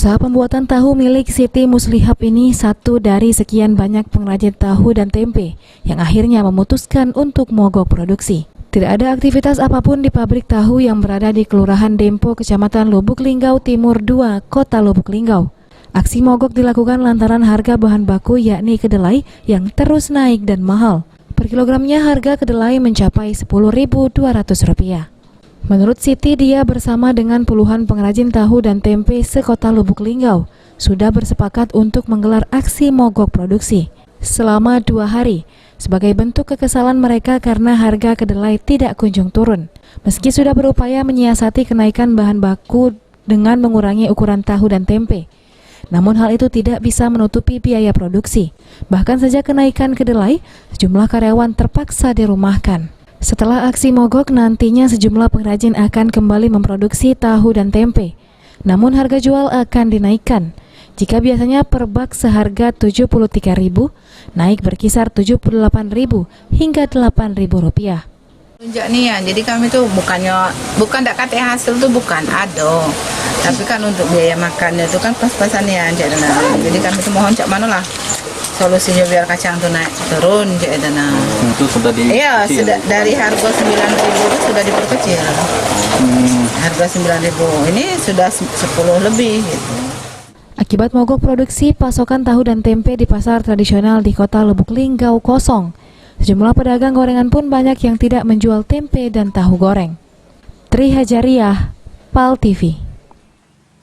Usaha pembuatan tahu milik Siti Muslihab ini satu dari sekian banyak pengrajin tahu dan tempe yang akhirnya memutuskan untuk mogok produksi. Tidak ada aktivitas apapun di pabrik tahu yang berada di Kelurahan Dempo, Kecamatan Lubuk Linggau Timur 2, Kota Lubuk Linggau. Aksi mogok dilakukan lantaran harga bahan baku yakni kedelai yang terus naik dan mahal. Per kilogramnya harga kedelai mencapai Rp10.200. Menurut Siti, dia bersama dengan puluhan pengrajin tahu dan tempe sekota Lubuk Linggau sudah bersepakat untuk menggelar aksi mogok produksi selama 2 hari sebagai bentuk kekesalan mereka karena harga kedelai tidak kunjung turun. Meski sudah berupaya menyiasati kenaikan bahan baku dengan mengurangi ukuran tahu dan tempe, namun hal itu tidak bisa menutupi biaya produksi. Bahkan sejak kenaikan kedelai, sejumlah karyawan terpaksa dirumahkan. Setelah aksi mogok, nantinya sejumlah pengrajin akan kembali memproduksi tahu dan tempe. Namun harga jual akan dinaikkan. Jika biasanya per bak seharga Rp73.000, naik berkisar Rp78.000 hingga Rp8.000. Tunjuk nih ya, jadi kami tuh bukan tak kata hasil tuh bukan ada. Tapi kan untuk biaya makannya itu kan pas-pasan ya, jadi kami tuh mohon cak mana lah solusinya biar kacang tuh naik turun jadi itu sudah iya sudah dari harga 9.000 itu sudah diperkecil. Harga 9.000 ini sudah 10 lebih gitu. Akibat mogok produksi, pasokan tahu dan tempe di pasar tradisional di Kota Lubuk Linggau kosong. Sejumlah pedagang gorengan pun banyak yang tidak menjual tempe dan tahu goreng. Tri Hajariah, PAL TV.